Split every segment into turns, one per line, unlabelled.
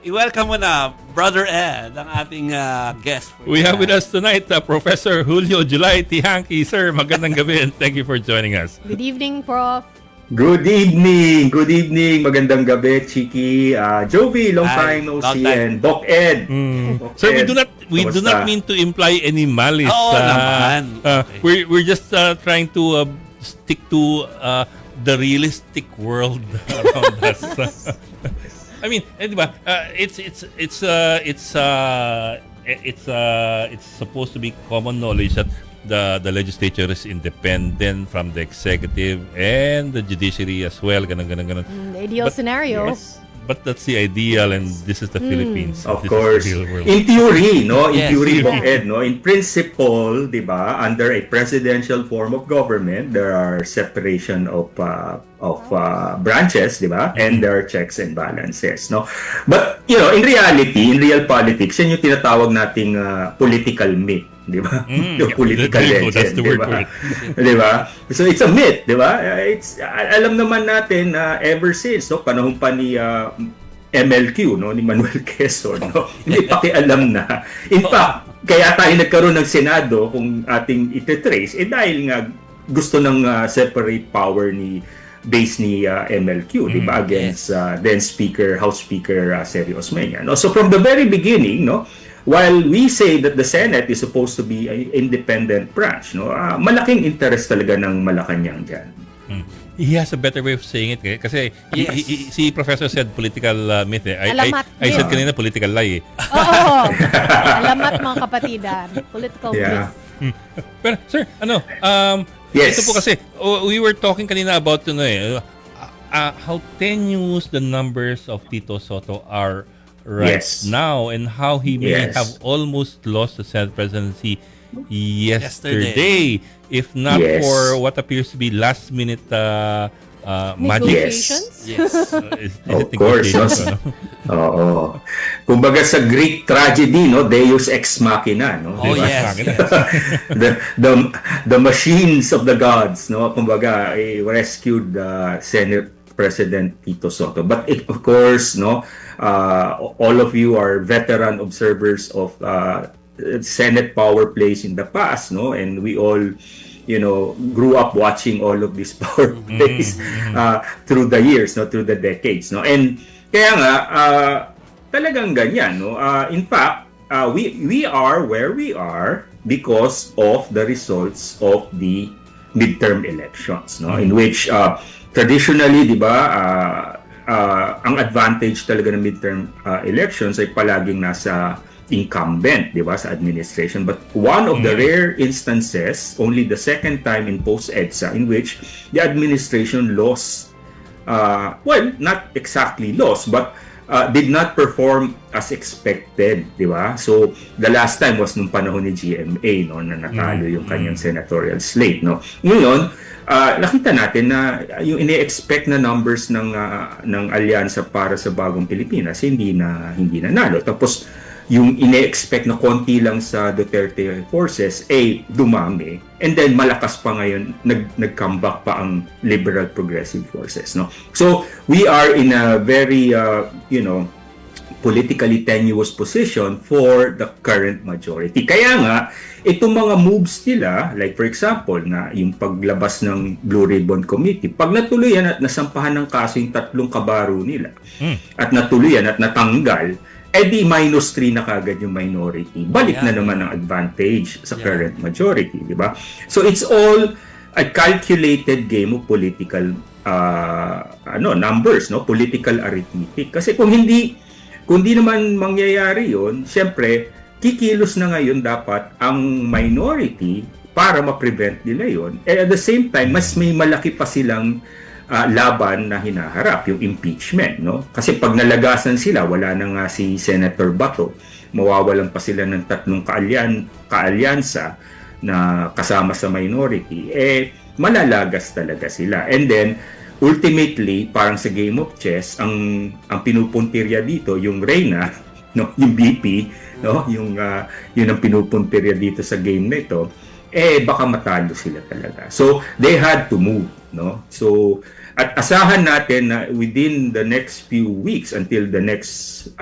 I-welcome mo na, Brother Ed, ang ating guest.
We have with us tonight Professor Julio Julay Tihanki. Sir, magandang gabi and thank you for joining us.
Good evening, Prof.
Good evening. Good evening. Magandang gabi, Chiki. Jovi, long time no see, and Doc Ed. Doc
Sir,
Ed,
we do not mean to imply any malice.
Oo naman. Okay.
We're just trying to stick to the realistic world around us. I mean, di ba? It's supposed to be common knowledge that the legislature is independent from the executive and the judiciary as well. Ganun.
The ideal scenario.
Yes, but that's the ideal, and this is the Philippines.
Of
This
course.
is the real world.
In theory, no? In
Yes.
theory, Doc Ed, no? In principle, di ba, under a presidential form of government, there are separation of branches, di ba? And there are checks and balances, no? But, in reality, in real politics, yan yung tinatawag nating political myth, di ba? Yung political legend,
that's the
di
word
ba?
for it.
Di ba? So it's a myth, di ba? Alam naman natin ever since, no, panahon pa ni MLQ, no, ni Manuel Quezon, no, hindi pakialam na. In fact, kaya tayo nagkaroon ng Senado kung ating ititrace, dahil nga gusto ng separate power base ni MLQ, di ba, against then Speaker, House Speaker Sergio Osmeña. No? So from the very beginning, no, while we say that the Senate is supposed to be an independent branch, no, malaking interest talaga ng Malacanang dyan.
He has a better way of saying it kasi si Professor said political myth.
Alamat
I said
din.
kanina political lie.
Oo. Alamat, mga kapatidan. Political
Yeah.
myth.
Pero sir,
Yes.
ito po kasi we were talking kanina about how tenuous the numbers of Tito Soto are right
Yes.
now and how he may
Yes.
have almost lost the Senate presidency yesterday if not
Yes.
for what appears to be last minute magic.
Negotiations?
Yes.
Is
Of
it
course,
negotiations,
no? Oo. Kumbaga sa Greek tragedy, no, Deus ex machina, no?
Oh,
Diba?
yes.
The machines of the gods, no? Kumbaga, rescued Senate President Tito Soto. But of course, no, all of you are veteran observers of Senate power plays in the past, no? And we all grew up watching all of these power plays through the years, no, through the decades, no. And kaya nga talagang ganyan, no. In fact, we are where we are because of the results of the midterm elections, no, in which traditionally, di ba, ang advantage talaga ng midterm elections ay palaging nasa incumbent, di ba, sa administration. But one of the rare instances, only the second time in post-EDSA, in which the administration lost, well, not exactly lost, but did not perform as expected, di ba? So, the last time was nung panahon ni GMA, no, na natalo yung kanyang senatorial slate, no. Ngayon, nakita natin na yung ini-expect na numbers ng alyansa para sa Bagong Pilipinas hindi nanalo. Tapos yung ine-expect na konti lang sa Duterte forces dumami, and then malakas pa ngayon nag-comeback pa ang liberal progressive forces, no. So we are in a very politically tenuous position for the current majority. Kaya nga itong mga moves nila, like for example na yung paglabas ng Blue Ribbon Committee, pag natuluyan at nasampahan ng kaso yung 3 kabaro nila at natuluyan at natanggal, di -3 na kagad yung minority. Balik na naman ang advantage sa current majority, di ba? So it's all a calculated game of political numbers, no? Political arithmetic. Kasi kung hindi naman mangyayari yun, siyempre, kikilos na ngayon dapat ang minority para ma-prevent nila yun. At the same time, mas may malaki pa silang laban na hinaharap, yung impeachment, no? Kasi pag nalagasan sila, wala na nga si Senator Bato, mawawalan pa sila ng 3 kaalyansa na kasama sa minority, malalagas talaga sila. And then, ultimately, parang sa game of chess, ang pinupuntirya dito, yung Reyna, no? Yung BP, no? Yun ang pinupuntirya dito sa game na ito, baka matalo sila talaga. So, they had to move. no? So at asahan natin na within the next few weeks until next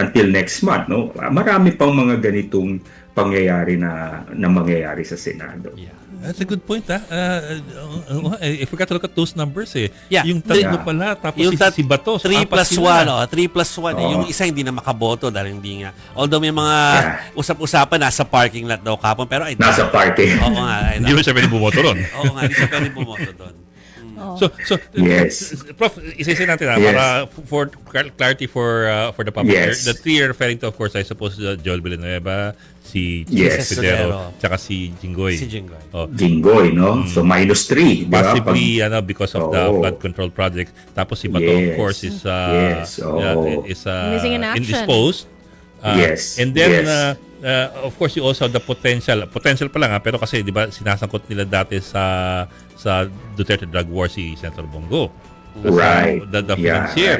month, no, marami pang mga ganitong pangyayari na mangyayari sa Senado.
Yeah.
That's a good point, ha? I forgot to look at those numbers, eh.
Yeah.
Yung tatlo
Yeah.
pala, tapos
Yung
si Batos.
3
apat
plus
sila.
1, 3 plus 1.
Oo.
Yung isa hindi na makaboto dahil hindi nga. Although may mga
Yeah.
usap-usapan, nasa parking lot daw kapon. Pero ay,
Nasa party.
Oo nga.
Hindi mo siya pwede bumoto ron.
Oo nga, hindi siya pwede bumoto doon.
So
Yes.
Prof, isa-isa natin
Yes.
para for clarity for the public.
Yes.
The three are referring to, of course, I suppose, Joel Villanueva, si
Yes.
Escudero, tsaka si Jinggoy.
Si Jinggoy.
Oh.
Jinggoy, no? So -3, di ba?
Possibly because of the
Oo.
flood control project. Tapos si Bato, of
Yes.
course, is
Yes, oo.
Missing in action.
indisposed.
Yes,
And then,
yes.
of course, you also have the potential pa lang, pero kasi, di ba, sinasangkot nila dati sa Duterte drug war si Senator Bongo.
Right.
The
Yeah,
financier,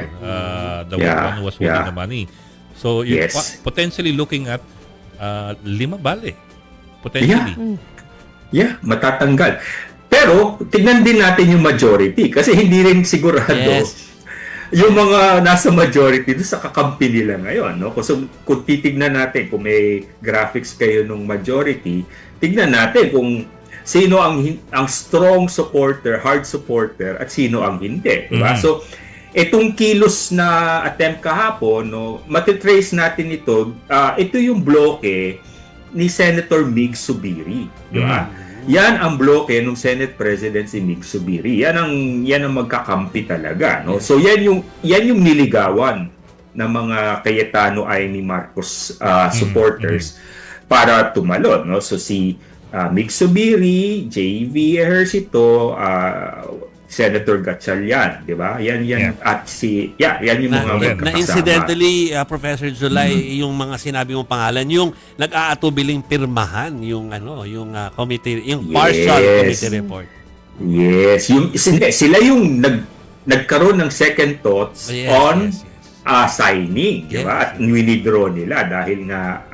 the
Yeah,
one who was holding
yeah.
the money. So, you're
Yes.
potentially looking at 5 bale. Potentially.
Yeah, matatanggal. Pero, tignan din natin yung majority kasi hindi rin sigurado
Yes.
yung mga nasa majority doon sa kakampi nila ngayon. No? Kung titignan natin, kung may graphics kayo nung majority, tignan natin kung sino ang strong supporter, hard supporter, at sino ang hindi. Diba? So, itong kilos na attempt kahapon, no, matitrace natin ito, ito yung bloke ni Senator Mig Subiri. Diba? Yan ang bloke ng Senate President si Mig Subiri. Yan ang magkakampi talaga, no? So yan yung niligawan ng mga Cayetano ay ni Marcos supporters para tumalon, no? So si Mig Subiri, JV Ejercito, Senator Gatchalian, di ba? Yan at yan yung mga magkakasama.
Na incidentally, Professor Zulay, yung mga sinabi mong pangalan, yung nag-aatubiling pirmahan, yung committee, yung partial committee report.
Yes, sila yung nagkaroon ng second thoughts
Yes,
on
yes.
signing, di ba?
Yes.
At winidraw nila dahil nga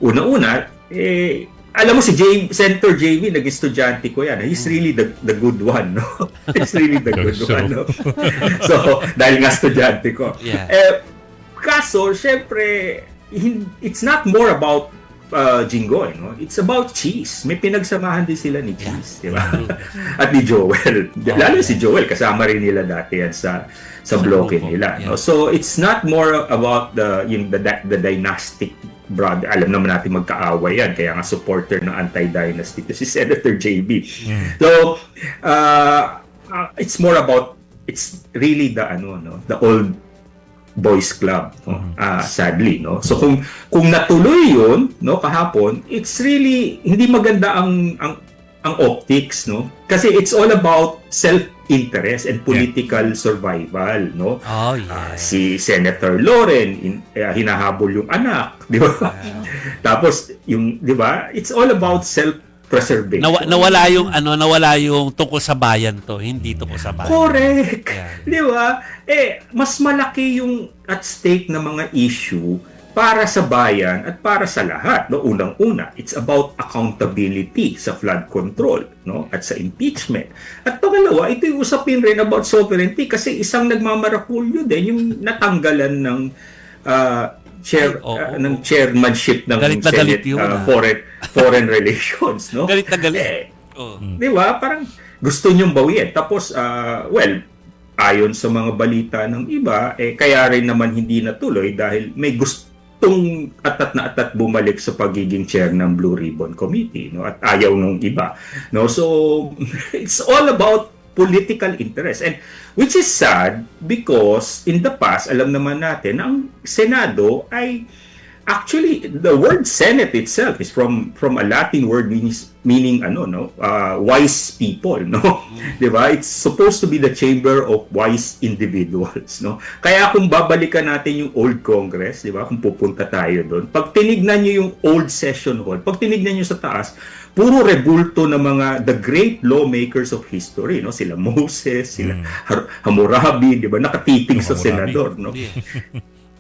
una-una alam mo si Senator JV, nag-estudyante ko yan. He's really the good one, no? He's really the good one, no? So, dahil nga estudyante ko.
Yeah.
Kaso, syempre, it's not more about Jinggoy, no? It's about Cheese. May pinagsamahan din sila ni Cheese, di ba? At ni Joel. Lalo si Joel, kasama rin nila dati yan sa bloke nila, no? So, it's not more about the dynastic brother. Alam naman natin magkaaway yan, kaya nga supporter ng anti-dynasty to si Senator JB. So, it's more about, it's really the old boys club, no? Sadly, no? So kung natuloy yun, no, kahapon, it's really hindi maganda ang optics, no? Kasi it's all about self-interest and political survival, no?
Oh, yeah.
Si Senator Loren hinahabol yung anak, di ba? Tapos di ba? It's all about self-preservation.
Nawala yung tungkol sa bayan to, hindi tungkol sa bayan.
Correct.
Yeah.
Di ba? Mas malaki yung at stake na mga issue para sa bayan at para sa lahat. No? Unang-una, it's about accountability sa flood control, no? At sa impeachment. At pangalawa, ito yung usapin rin about sovereignty kasi isang nagmamarakulyo din yung natanggalan ng ng chairmanship ng
Galit na galit
Senate
yun,
Foreign Relations, no?
Galit na galit.
Di ba? Parang gusto niyong bawiin. Tapos, ayon sa mga balita ng iba, kaya rin naman hindi natuloy dahil may gustong atat bumalik sa pagiging chair ng Blue Ribbon Committee, no? At ayaw nung iba, no? So, it's all about political interest, and which is sad because in the past, alam naman natin, ang Senado ay actually, the word Senate itself is from a Latin word meaning wise people, no? 'Di ba? It's supposed to be the chamber of wise individuals, no? Kaya kung babalikan natin yung old Congress, 'di ba? Kung pupunta tayo doon, pag tinignan niyo yung old session hall, pag tinignan niyo sa taas, puro rebulto ng mga the great lawmakers of history, no? Sila Moses, sila Hammurabi, 'di ba? Nakatitig sa
Hammurabi.
senador, no?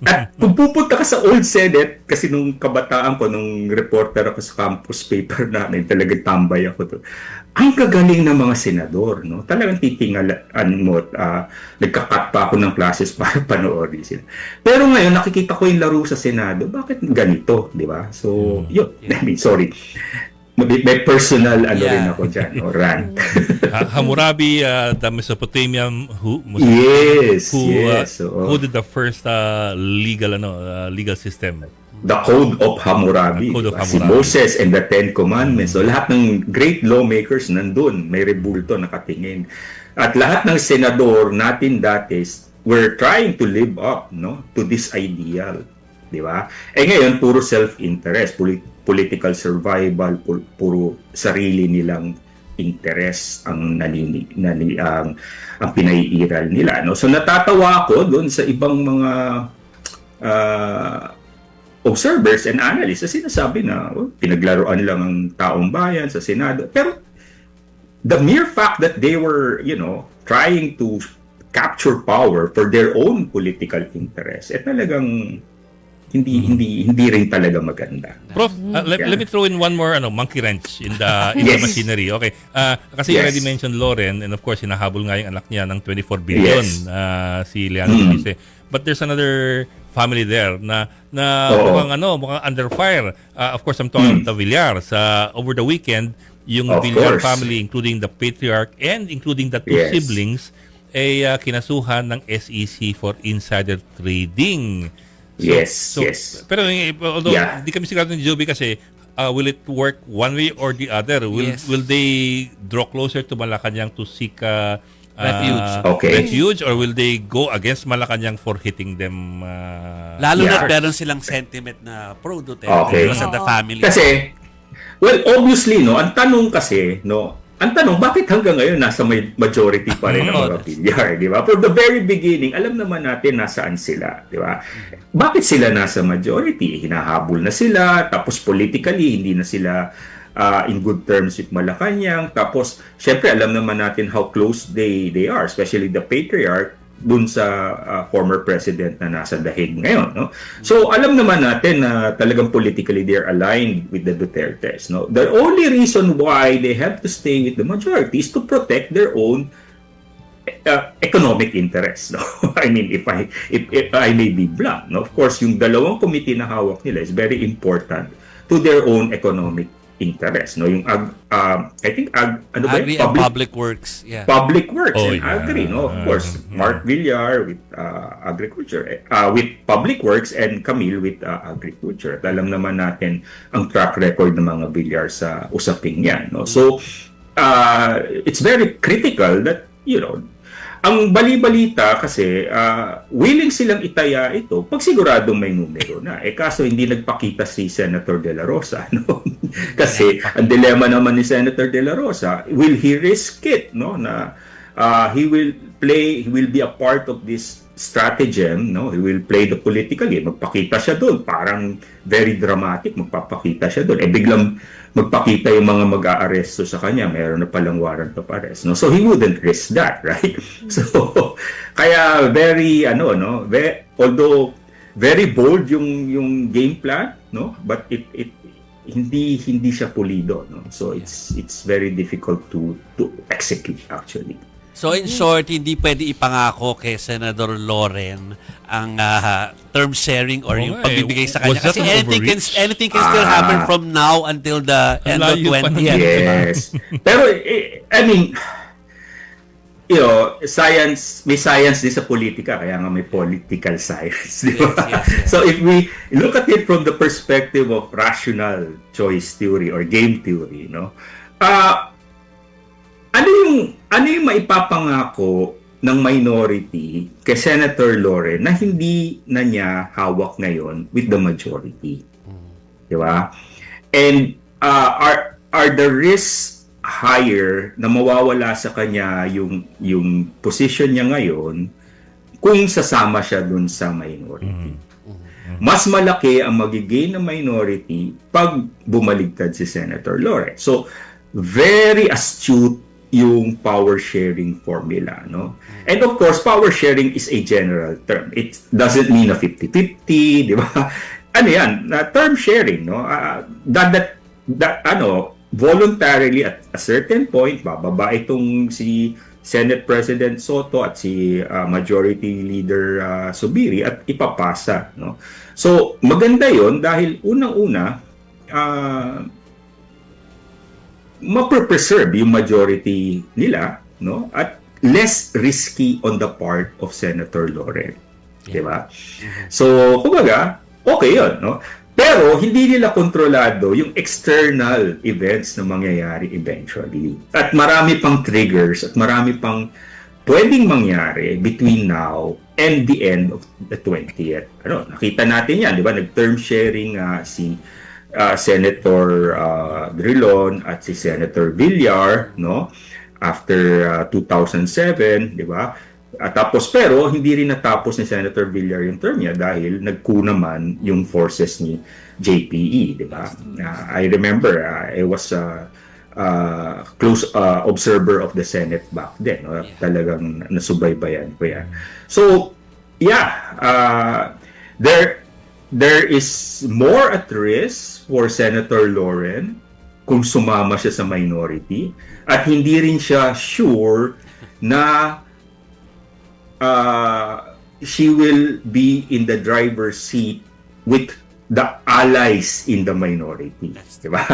At kung pupunta ka sa old Senate, kasi nung kabataan ko, nung reporter ako sa campus paper namin, talagang tambay ako doon. Ang gagaling ng mga senador, no? Talagang titingalan mo, nagka-cut pa ako ng classes para panoorin sila. Pero ngayon, nakikita ko yung laro sa Senado, bakit ganito, di ba? So, yun. I mean, sorry. May personal rin ako dyan, no? Rant.
Hammurabi, the Mesopotamian who
Yes,
who,
yes.
who did the first legal system.
The Code of Hammurabi.
Code of
diba? Si
Hammurabi.
Moses and the Ten Commandments. So lahat ng great lawmakers nandun. May rebulto nakatingin. At lahat ng senador natin dati were trying to live up, no, to this ideal. Di ba? Eh ngayon, puro self-interest, political survival, puro sarili nilang interest ang ang pinaiiral nila, no. So natatawa ako doon sa ibang mga observers and analysts na sinasabi na pinaglaruan lang ang taong bayan sa Senado. Pero the mere fact that they were, trying to capture power for their own political interest, talagang hindi rin talaga maganda.
Prof, let me throw in one more monkey wrench in the
Yes.
machinery. Okay. Kasi you
Yes.
already mentioned Lauren, and of course hinahabol nga yung anak niya ng 24 billion,
Yes.
si Leandro Luis. But there's another family there na
Oo.
mukhang under fire. Of course, I'm talking about the Villar. Over the weekend, yung
Of
Villar
course.
family, including the patriarch and including the two
Yes.
siblings, ay kinasuhan ng SEC for insider trading.
Yes, yes.
Pero although
Yeah.
hindi kami sigurado ni Joby kasi will it work one way or the other?
Yes.
Will they draw closer to Malacanang to seek
Refuge.
Okay.
refuge, or will they go against Malacanang for hitting them?
Lalo na
Yeah.
meron silang sentiment na pro-Duterte
Okay.
because of the family.
Kasi, well, obviously, ang tanong kasi, bakit hanggang ngayon nasa majority pa rin ang mga Villar, di ba? From the very beginning, alam naman natin nasaan sila, di ba? Bakit sila nasa majority? Hinahabol na sila, tapos politically, hindi na sila in good terms with Malacanang. Tapos, syempre, alam naman natin how close they are, especially the patriarch, dun sa former president na nasa dahig ngayon, no? So alam naman natin na talagang politically they're aligned with the Dutertes, no? The only reason why they have to stay with the majority is to protect their own economic interests, no? I mean, if I may be blunt, no? Of course, yung dalawang committee na hawak nila is very important to their own economic interest, no? Yung I think
Agri and Public Works. Yeah.
Public Works
Oh,
and
yeah.
Agri, no? Of course, Mark Villar with agriculture, with Public Works, and Camille with agriculture. At alam naman natin ang track record ng mga Villar sa usaping yan, no? So, it's very critical that, ang bali-balita kasi willing silang itaya ito pag siguradong may numero na. Kaso hindi nagpakita si Senator De La Rosa, no? Kasi ang dilema naman ni Senator De La Rosa, will he risk it, no? Na he will be a part of this stratagem, no? He will play the political game. Magpakita siya doon, parang very dramatic, magpapakita siya doon. Biglang magpakita yung mga mag-aaresto sa kanya, mayroon na palang warrant of arrest, no? So he wouldn't risk that, right? So kaya very although very bold yung game plan, no? But it hindi siya pulido, no? So it's very difficult to execute actually.
So in short, hindi pwede ipangako kay Senator Lauren ang term sharing or yung pagbibigay sa kanya.
Was that
Kasi
an overreach?
anything can still happen from now until the end of
Layo pa
20th.
naman.
Yes. Pero, I mean, science, may science din sa politika, kaya nga may political science. Di ba?
Yes.
So, if we look at it from the perspective of rational choice theory or game theory, no? Ano yung maipapangako ng minority kay Senator Lauren na hindi na niya hawak ngayon with the majority? Di ba? And are the risks higher na mawawala sa kanya yung position niya ngayon kung sasama siya dun sa minority? Mas malaki ang magigain ng minority pag bumaligtad si Senator Lauren. So, very astute yung power sharing formula, no? And of course, power sharing is a general term. It doesn't mean a 50-50, di ba? Ano yan? Term sharing, no? Voluntarily at a certain point, bababa itong si Senate President Soto at si Majority Leader Subiri at ipapasa, no? So, maganda yon dahil unang-una, ma-preserve yung majority nila, no? At less risky on the part of Senator Loren. Di ba? So, kumbaga, okay yun, no? Pero, hindi nila kontrolado yung external events na mangyayari eventually. At marami pang triggers at marami pang pwedeng mangyari between now and the end of the 20th. Nakita natin yan, di ba? Nag-term sharing si Senator Drilon at si Senator Villar, no? After 2007, di ba? Tapos pero hindi rin natapos ni Senator Villar yung term niya dahil nagku naman yung forces ni JPE, di ba? I remember I was close observer of the Senate back then, no? Talagang nasubaybayan ko yan. So, yeah, there is more at risk for Senator Loren kung sumama siya sa minority at hindi rin siya sure na she will be in the driver's seat with the allies in the minority. Diba?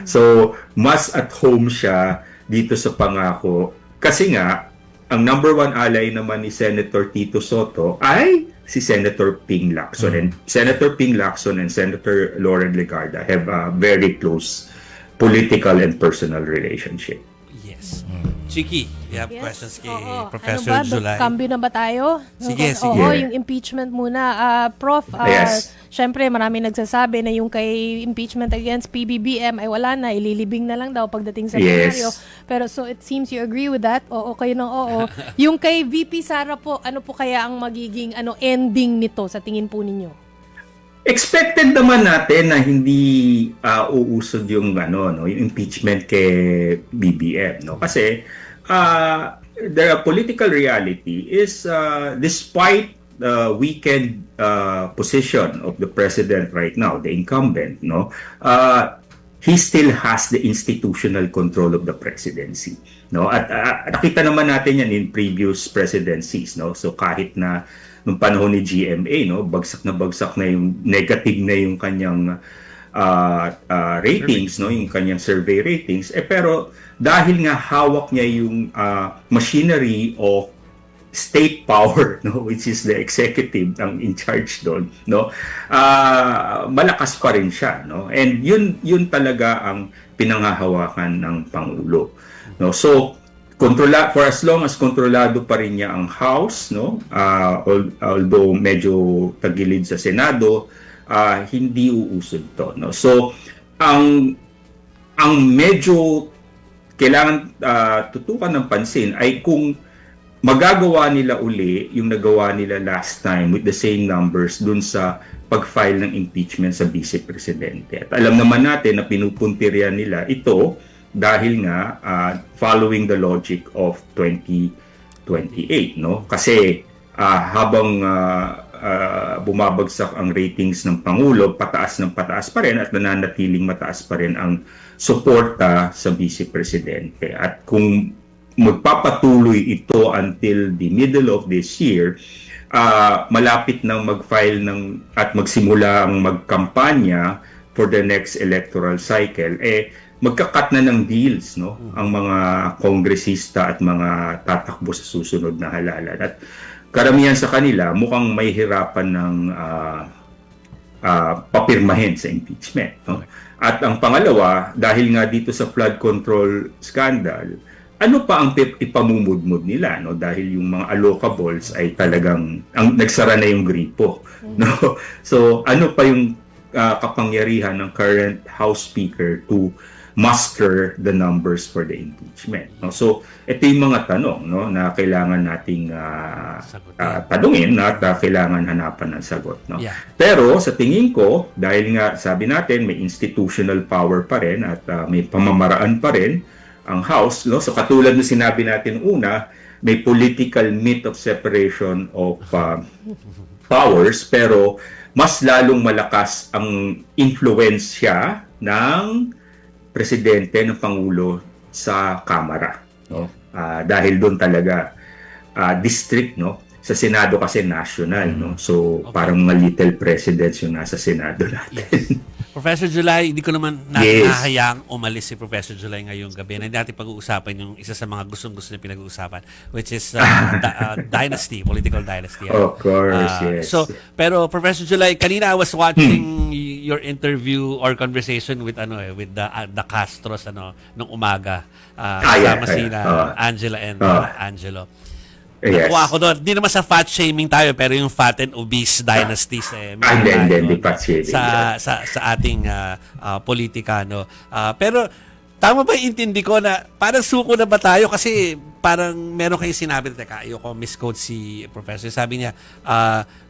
So, mas at home siya dito sa pangako kasi nga, ang number one ally naman ni Senator Tito Soto ay si Senator Ping Lacson. And Senator Ping Lacson and Senator Loren Legarda have a very close political and personal relationship.
Yes. Chiki, you have questions kay
Oo.
Professor
ano ba?
Zulay?
Cambio na ba tayo?
Sige, sige.
Oo, yung impeachment muna. Prof,
Yes.
syempre marami nagsasabi na yung kay impeachment against PBBM ay wala na, ililibing na lang daw pagdating sa
Yes.
plenaryo. Pero so it seems you agree with that? Oo, kayo ng oo. Yung kay VP Sara po, ano po kaya ang magiging ending nito sa tingin po ninyo?
Expected naman natin na hindi uusod yung yung impeachment kay BBM, no? Kasi the political reality is despite the weakened position of the president right now, the incumbent, no? He still has the institutional control of the presidency, no? At nakita naman natin yan in previous presidencies, no? So kahit na nung panahon ni GMA, no, bagsak na yung negative na yung kanyang ratings, no, yung kanyang survey ratings, pero dahil nga hawak niya yung machinery of state power, no, which is the executive ang in charge doon, no, malakas pa rin siya, no, and yun talaga ang pinanghahawakan ng Pangulo, no. So for as long as kontrolado pa rin niya ang House, no, although medyo tagilid sa Senado, hindi uusod to, no. So ang medyo kailangan tutukan ng pansin ay kung magagawa nila uli yung nagawa nila last time with the same numbers dun sa pag-file ng impeachment sa Vice Presidente. At alam naman natin na pinupuntirya nila ito dahil nga following the logic of 2028, no? Kasi habang bumabagsak ang ratings ng Pangulo, pataas ng pataas pa rin at nananatiling mataas pa rin ang suporta sa Vice Presidente. At kung magpapatuloy ito until the middle of this year, malapit nang mag-file at magsimula ang magkampanya for the next electoral cycle, magkakat na ng deals, no, ang mga kongresista at mga tatakbo sa susunod na halalan. At karamihan sa kanila mukhang may hirapan ng papirmahin sa impeachment, no? At ang pangalawa, dahil nga dito sa flood control scandal, ano pa ang ipamumudmud nila, no? Dahil yung mga allocables ay talagang nagsara na yung gripo, no? So ano pa yung kapangyarihan ng current House Speaker to muster the numbers for the impeachment, no? So ito yung mga tanong, no, na kailangan nating tanungin at kailangan hanapan ng sagot, no?
Yeah.
Pero sa tingin ko, dahil nga sabi natin may institutional power pa rin at may pamamaraan pa rin, ang House, no? So katulad ng sinabi natin una, may political myth of separation of powers, pero mas lalong malakas ang influensya ng presidente, ng pangulo sa Kamara, no? Dahil doon talaga district, no? Sa Senado kasi national, no? So parang mga little presidents yung nasa Senado natin.
Professor July, hindi ko naman
Yes.
nahahayaang umalis si Professor July ngayong gabi. Na natin pag-uusapan yung isa sa mga gustong-gusto niya pinag-uusapan, which is dynasty, political dynasty.
Of course, yes.
So, pero Professor July, kanina I was watching your interview or conversation with the Castros nung umaga. Kasama sina Angela and Angelo.
Yes.
Nakuha ako doon. Hindi naman sa fat shaming tayo, pero yung fat and obese dynasties
Hindi fat shaming.
sa ating politika, no. Pero tama ba intindi ko na parang suko na ba tayo kasi parang meron kayong sinabi, teka, ayoko misquote si Professor. Sabi niya,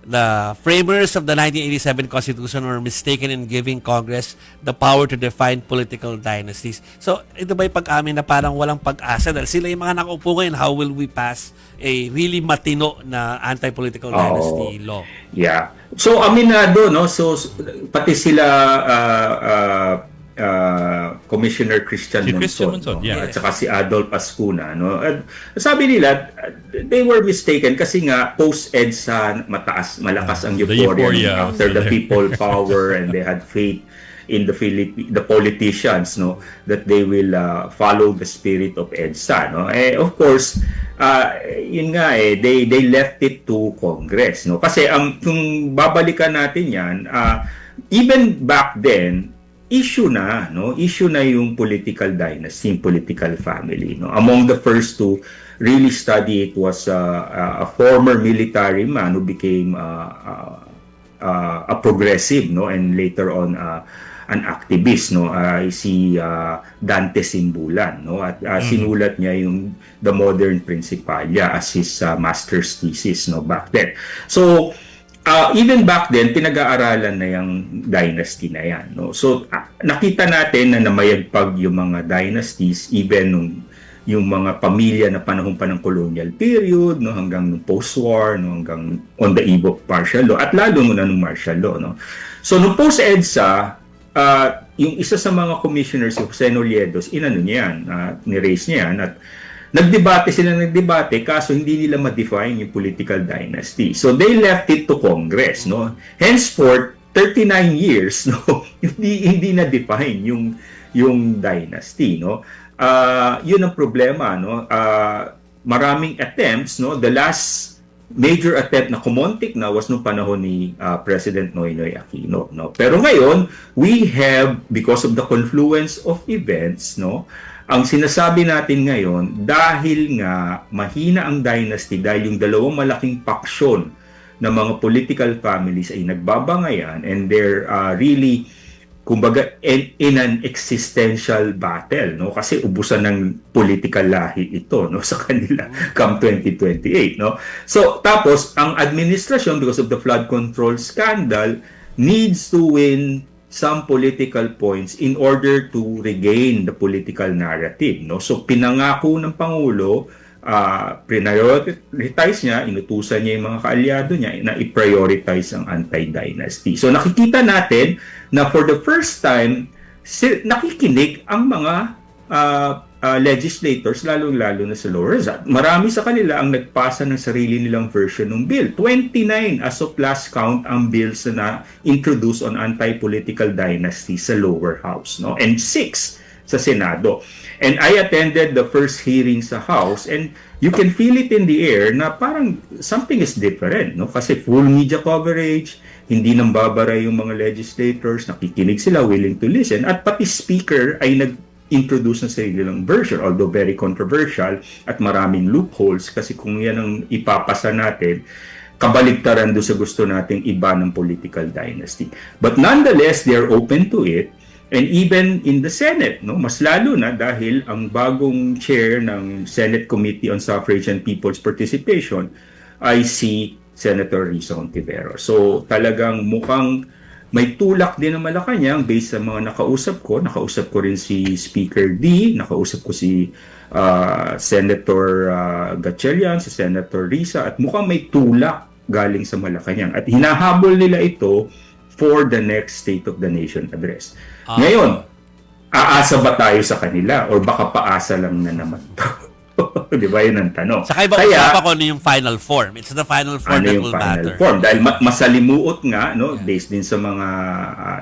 the framers of the 1987 Constitution were mistaken in giving Congress the power to define political dynasties. So, ito ba yung pag-amin na parang walang pag-asa dahil sila yung mga nakaupo ngayon, how will we pass a really matino na anti-political dynasty law?
Yeah. So, aminado, no? So, pati sila Commissioner Christian Monson, no?
yeah.
At saka si Adolf Ascuna, no? At sabi nila, they were mistaken kasi nga post-EDSA malakas ang euphoria after the people power, and they had faith in the politicians, no, that they will follow the spirit of EDSA, no. Of course, yun nga they left it to Congress, no, kasi kung babalikan natin yan, even back then issue na yung political dynasty, yung political family, no. Among the first to really study it was a former military man who became a progressive, no, and later on an activist, no, si Dante Simbulan, no, at sinulat niya yung The Modern Principalia as his master's thesis, no, back then. So even back then, pinag-aaralan na yung dynasty na yan, no? So, nakita natin na namayagpag yung mga dynasties, even yung mga pamilya na panahon pa ng colonial period, no? Hanggang nung post-war, no? Hanggang on the eve of martial law, at lalo na nung martial law, no? So, nung post-EDSA, yung isa sa mga commissioners, yung Jose Noliedos, ni-raise niya yan, at nagdebate, kaso hindi nila ma-define yung political dynasty. So they left it to Congress, no. Henceforth, 39 years, no, hindi na define yung dynasty, no. Yun ang problema, no. Maraming attempts, no. The last major attempt na kumontik na was nung panahon ni President Noynoy Aquino, no. Pero ngayon, we have, because of the confluence of events, no, ang sinasabi natin ngayon, dahil nga mahina ang dynasty, dahil yung dalawang malaking paksyon ng mga political families ay nagbabangayan, and they're really, kumbaga, in an existential battle, no? Kasi ubusan ng political lahi ito, no, sa kanila come 2028, no? So, tapos, ang administrasyon, because of the flood control scandal, needs to win some political points in order to regain the political narrative, no. So pinangako ng Pangulo, prioritize niya, inutusan niya yung mga kaalyado niya na i-prioritize ang anti-dynasty. So nakikita natin na for the first time nakikinig ang mga legislators, lalo-lalo na sa lower house. Marami sa kanila ang nagpasa ng sarili nilang version ng bill. 29 as of last count ang bills na introduce on anti-political dynasty sa lower house, no, and 6 sa Senado. And I attended the first hearing sa House, and you can feel it in the air na parang something is different, no, kasi full media coverage, hindi nang babara yung mga legislators, nakikinig sila, willing to listen, at pati speaker ay introduce ng sarili lang version, although very controversial at maraming loopholes, kasi kung yan ang ipapasa natin, kabaligtaran doon sa gusto nating iba ng political dynasty. But nonetheless, they are open to it, and even in the Senate, no, mas lalo na dahil ang bagong chair ng Senate Committee on Suffrage and People's Participation ay si Senator Risa Ontiveros. So talagang mukhang may tulak din ng Malacanang based sa mga nakausap ko. Nakausap ko rin si Speaker D, nakausap ko si Senator Gatchalian, si Senator Risa, at mukhang may tulak galing sa Malacanang. At hinahabol nila ito for the next State of the Nation address. Ngayon, aasa ba tayo sa kanila or baka paasa lang na naman to? Di ba yun ang tanong?
Saka iba usapan ko ano yung final form. It's the final form
ano
that
yung
will
final
matter.
form? Dahil masalimuot nga, no, based din sa mga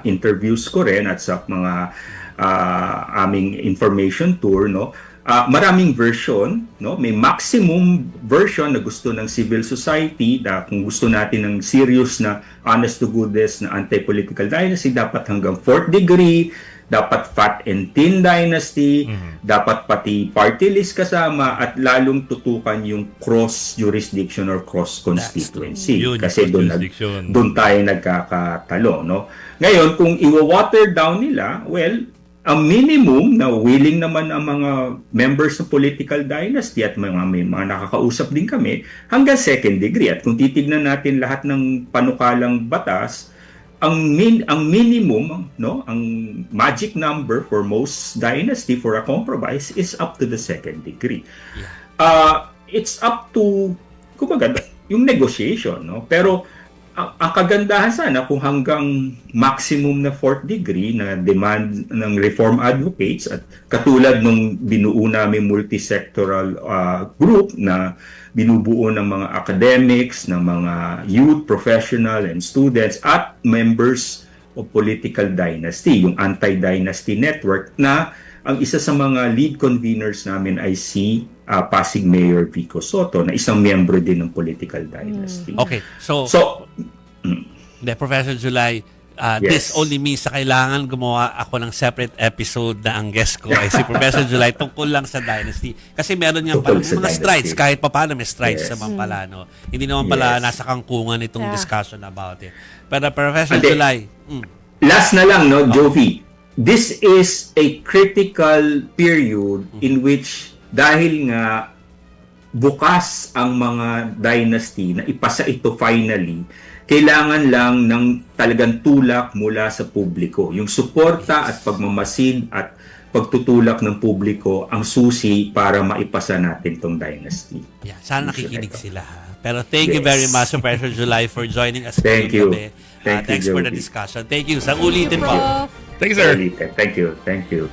interviews ko rin at sa mga aming information tour, no, maraming version, no, may maximum version na gusto ng civil society, na kung gusto natin ng serious na honest to goodness na anti-political dynasty, dapat hanggang 4th degree, dapat fat and thin dynasty, dapat pati party list kasama, at lalong tutukan yung cross jurisdiction or cross constituency.
Yun,
Kasi
cross-jurisdiction.
doon tayo nagkakatalo, no? Ngayon, kung i-water down nila, well, ang minimum na willing naman ang mga members ng political dynasty at may mga nakakausap din kami hanggang 2nd degree. At kung titignan natin lahat ng panukalang batas, ang minimum, no, ang magic number for most dynasty for a compromise is up to the 2nd degree. It's up to, kumbaga, yung negotiation, no? Pero ang kagandahan sana kung hanggang maximum na 4th degree na demand ng reform advocates, at katulad nung binuo namin multisectoral group na binubuo ng mga academics, ng mga youth, professional, and students, at members of political dynasty, yung anti-dynasty network, na ang isa sa mga lead conveners namin ay si Pasig Mayor Vico Soto, na isang miyembro din ng political dynasty.
Okay, so Professor July, this
Yes.
only means na kailangan gumawa ako ng separate episode na ang guest ko ay si Professor July tungkol lang sa dynasty. Kasi meron nga
Tungkol
pala
sa
mga
dynasty.
strides, kahit pa paano may strides
Yes.
naman pala. No? Hindi naman pala
Yes.
nasa kangkungan itong
Yeah.
discussion about it. Pero Professor
Ate,
July,
Last na lang, no, Jovi. This is a critical period in which, dahil nga bukas ang mga dynasty na ipasa ito finally, kailangan lang ng talagang tulak mula sa publiko. Yung suporta at pagmamasid at pagtutulak ng publiko ang susi para maipasa natin tong dynasty.
yeah, sana nakikinig sila. Ha? Pero thank you
Yes.
very much, Professor July, for joining us.
Thank
ngayong
you.
gabi.
Thank you,
Thanks for the
Jovi.
discussion. Thank you. Sa ulitin po.
Prof.
Thank you, sir.
Thank you. Thank you.